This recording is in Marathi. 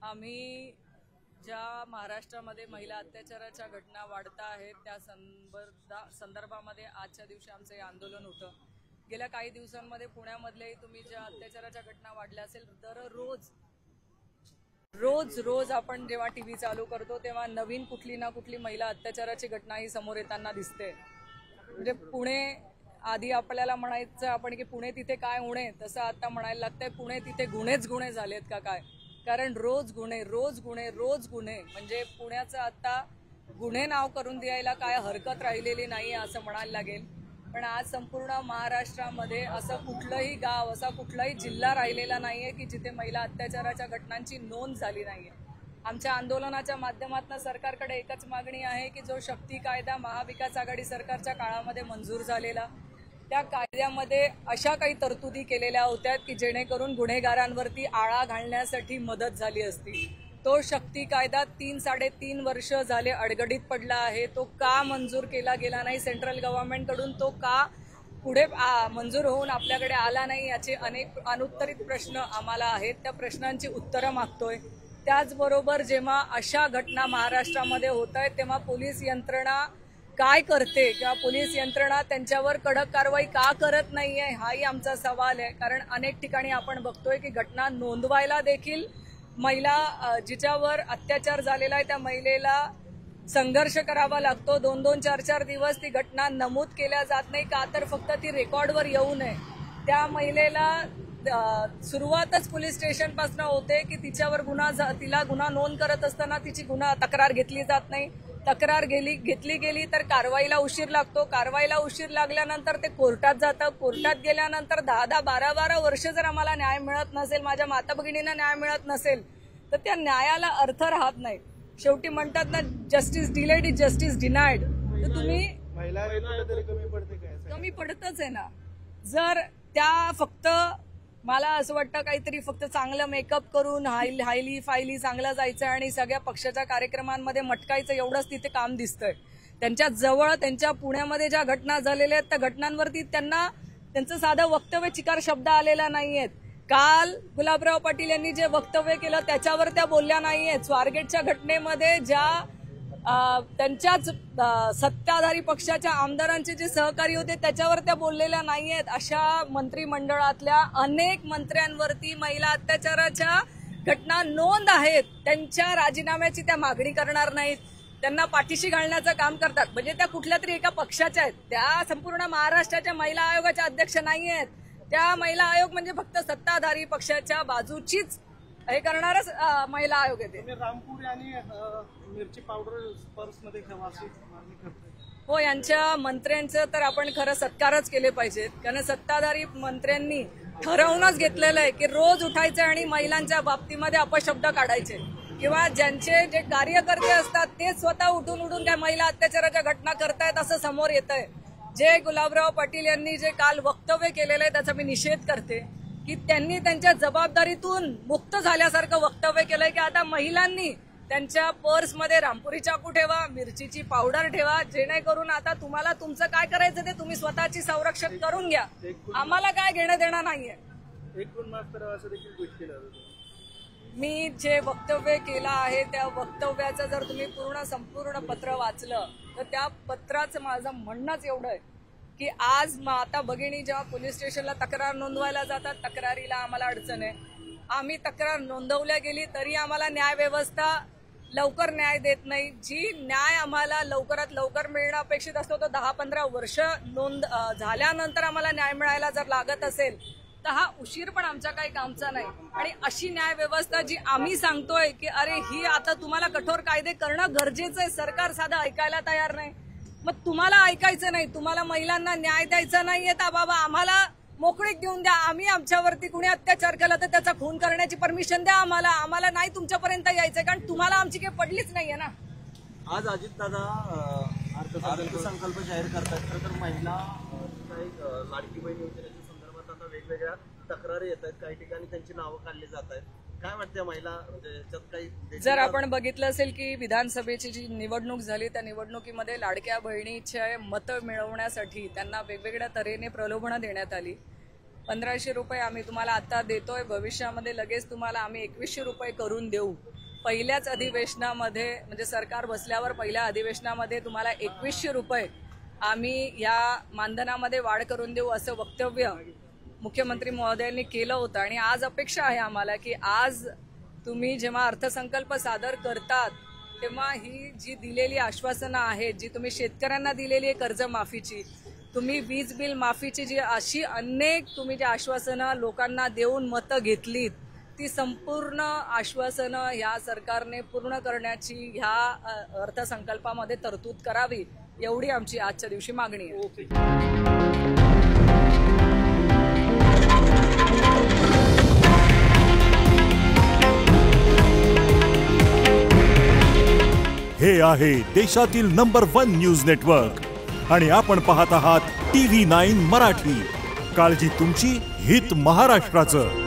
आम्ही ज्या महाराष्ट्रामध्ये महिला अत्याचाराच्या घटना वाढता आहेत त्या संदर्भामध्ये आजच्या दिवशी आमचं हे आंदोलन होतं। गेल्या काही दिवसांमध्ये पुण्यामधलेही तुम्ही ज्या अत्याचाराच्या घटना वाढल्या असेल, दररोज रोज आपण जेव्हा टीव्ही चालू करतो तेव्हा नवीन कुठली ना कुठली महिला अत्याचाराची घटना ही समोर येताना दिसते। म्हणजे पुणे आधी आपल्याला म्हणायचं आपण की पुणे तिथे काय उणे, तसं आता म्हणायला लागतंय पुणे तिथे गुन्हेच गुन्हे झालेत का काय। कारण रोज गुन्हे म्हणजे पुण्याचं आता गुन्हे नाव करून द्यायला काय हरकत राहिलेली नाही असं म्हणायला लागेल। पण आज संपूर्ण महाराष्ट्रामध्ये असं कुठलंही गाव, असा कुठलाही जिल्हा राहिलेला नाहीये की जिथे महिला अत्याचाराच्या घटनांची नोंद झाली नाहीये। आमच्या आंदोलनाच्या माध्यमातून सरकारकडे एकच मागणी आहे की जो शक्ती कायदा महाविकास आघाडी सरकारच्या काळामध्ये मंजूर झालेला, त्या कायद्यामध्ये अशा काही तरतुदी केलेल्या होत्या की जेणेकरून गुन्हेगारांवरती आळा घालण्यासाठी मदत झाली असती। तो शक्ती कायदा 3-3.5 वर्ष झाले अडगडीत पडला आहे। तो का मंजूर केला गेला नाही सेंट्रल गव्हर्नमेंटकडून, तो का पुढे मंजूर होऊन आपल्याकडे आला नाही, याचे अनेक अनुत्तरित प्रश्न आम्हाला आहेत। त्या प्रश्नांची उत्तरं मागतोय। त्याचबरोबर जेव्हा अशा घटना महाराष्ट्रामध्ये होत आहेत तेव्हा पोलीस यंत्रणा काय करते किंवा पोलीस यंत्रणा त्यांच्यावर कडक कारवाई का करत नाहीये, हाही आमचा सवाल आहे। कारण अनेक ठिकाणी आपण बघतोय की घटना नोंदवायला देखील महिला जिच्यावर अत्याचार झालेला आहे त्या महिलेला संघर्ष करावा लागतो। 2-2, 4-4 दिवस ती घटना नमूद केल्या जात नाही का, तर फक्त ती रेकॉर्डवर येऊ नये। त्या महिलेला सुरुवातच पोलीस स्टेशन पासून होते की तिच्यावर तिला गुन्हा नोंद करत असताना तिची तक्रार घेतली जात नाही। तक्रार घेतली गेली तर कारवाईला उशीर लागतो। कारवाईला उशीर लागल्यानंतर ते कोर्टात जातं। कोर्टात गेल्यानंतर 10-10, 12-12 वर्ष जर आम्हाला न्याय मिळत नसेल, माझ्या माता भगिनींना न्याय मिळत नसेल, तर त्या न्यायाला अर्थ राहत नाही। शेवटी म्हणतात ना, जस्टिस डिलेड इज जस्टिस डिनायड। तर तुम्ही कमी पडतच आहे ना। जर त्या फक्त मला असं वाटतं काहीतरी फक्त चांगलं मेकअप करून हायली फायली चांगलं जायचं आणि सगळ्या पक्षाच्या कार्यक्रमांमध्ये मटकायचं, एवढंच तिथे काम दिसतंय। त्यांच्या जवळ त्यांच्या पुण्यामध्ये ज्या घटना झालेल्या आहेत त्या घटनांवरती त्यांचं साधं वक्तव्य, चिकार शब्द आलेला नाहीयेत। काल गुलाबराव पाटील यांनी जे वक्तव्य केलं त्याच्यावर त्या बोलल्या नाहीयेत। स्वारगेटच्या घटनेमध्ये ज्या त्यांच्याच सत्ताधारी पक्षाच्या आमदारांचे जे सहकारी होते त्याच्यावर त्या बोललेल्या नाहीयेत। अशा मंत्रिमंडळातल्या अनेक मंत्र्यांवरती महिला अत्याचाराच्या घटना नोंद आहेत, त्यांच्या राजीनाम्याची त्या मागणी करणार नाहीत, त्यांना पाठीशी घालण्याचं काम करतात। म्हणजे त्या कुठल्या तरी एका पक्षाच्या आहेत, त्या संपूर्ण महाराष्ट्राच्या महिला आयोगाच्या अध्यक्ष नाहीयेत। त्या महिला आयोग म्हणजे फक्त सत्ताधारी पक्षाच्या बाजूचीच हे करणारच महिला आयोग येते। रामपुरी आणि मिरची पावडर पर्समध्ये ठेवा अशी मागणी करते। हो, यांच्या मंत्र्यांचं तर आपण खरं सत्कारच केले पाहिजेत। कारण सत्ताधारी मंत्र्यांनी ठरवूनच घेतलेलं आहे की रोज उठायचं आणि महिलांच्या बाबतीमध्ये अपशब्द काढायचे, किंवा ज्यांचे जे कार्यकर्ते असतात ते स्वतः उठून त्या महिला अत्याचाराच्या घटना करतायत असं समोर येतंय। जे गुलाबराव पाटील यांनी जे काल वक्तव्य केलेलं आहे त्याचा मी निषेध करते की त्यांनी त्यांच्या जबाबदारीतून मुक्त झाल्यासारखं वक्तव्य केलंय की आता महिलांनी त्यांच्या पर्समध्ये रामपुरी चाकू ठेवा, मिरचीची पावडर ठेवा, जेणेकरून आता तुम्हाला तुमचं काय करायचं ते तुम्ही स्वतःची संरक्षण करून घ्या, आम्हाला काय घेणं देणं नाहीये। मी जे वक्तव्य केलं आहे त्या वक्तव्याचं जर तुम्ही संपूर्ण पत्र वाचलं तर त्या पत्राचं माझं म्हणणंच एवढं आहे की आज माता भगिनी जेव्हा पोलीस स्टेशनला तक्रार नोंदवायला जातात, तक्रारीला आम्हाला अडचण आहे। आम्ही तक्रार नोंदवल्या गेली तरी आम्हाला न्याय व्यवस्था लवकर न्याय देत नाही। जी न्याय आम्हाला लवकरात लवकर मिळणं अपेक्षित असतो तो 10-15 वर्ष नोंद झाल्यानंतर आम्हाला न्याय मिळायला जर लागत असेल तर हा उशीर पण आमच्या काही कामचा नाही। आणि अशी न्याय व्यवस्था जी आम्ही सांगतोय की अरे ही आता तुम्हाला कठोर कायदे करणं गरजेचं आहे, सरकार साधं ऐकायला तयार नाही। मग तुम्हाला ऐकायचं नाही, तुम्हाला महिलांना न्याय द्यायचा नाहीये तर बाबा आम्हाला मोकळीक देऊन द्या। आम्ही आमच्यावरती कुणी अत्याचार केला तर त्याचा खून करण्याची परमिशन द्या आम्हाला नाही तुमच्यापर्यंत यायचंय, कारण तुम्हाला आमची काही पडलीच नाहीये ना। आज अजितदादा अर्थसंकल्प जाहीर करतात, तर महिला लाडकी बहीण योजनेच्या संदर्भात आता वेगवेगळ्या तक्रारी येत आहेत, काही ठिकाणी त्यांची नावं काढली जात आहेत। काय वाटतं महिला याच्यात काही? जर आपण बघितलं असेल की विधानसभेची जी निवडणूक झाली त्या निवडणुकीमध्ये लाडक्या बहिणीचे मतं मिळवण्यासाठी त्यांना वेगवेगळ्या तऱ्हेने प्रलोभनं देण्यात आली। 1500 रुपये आम्ही तुम्हाला आता देतोय, भविष्यामध्ये लगेच तुम्हाला आम्ही 2100 रुपये करून देऊ. पहिल्याच अधिवेशनामध्ये म्हणजे सरकार बसल्यावर पहिल्या अधिवेशनामध्ये तुम्हाला 2100 रुपये आम्ही या मानधनामध्ये वाढ करून देऊ असं वक्तव्य मुख्यमंत्री महोदयांनी केलं होतं. आणि आज अपेक्षा आहे आम्हाला की आज तुम्ही जेव्हा अर्थसंकल्प सादर करतात तेव्हा ही जी दिलेली आश्वासनं आहेत, जी तुम्ही शेतकऱ्यांना दिलेली आहे कर्जमाफीची, तुम्ही वीज बिल माफीची जी अशी अनेक तुम्ही जी आश्वासनं लोकांना देऊन मतं घेतलीत, ती संपूर्ण आश्वासनं ह्या सरकारने पूर्ण करण्याची ह्या अर्थसंकल्पामध्ये तरतूद करावी, एवढी आमची आजच्या दिवशी मागणी आहे. हे आहे देशातील नंबर 1 न्यूज नेटवर्क आणि आपण पाहत आहात TV9 मराठी. काळजी तुमची, हित महाराष्ट्राचं.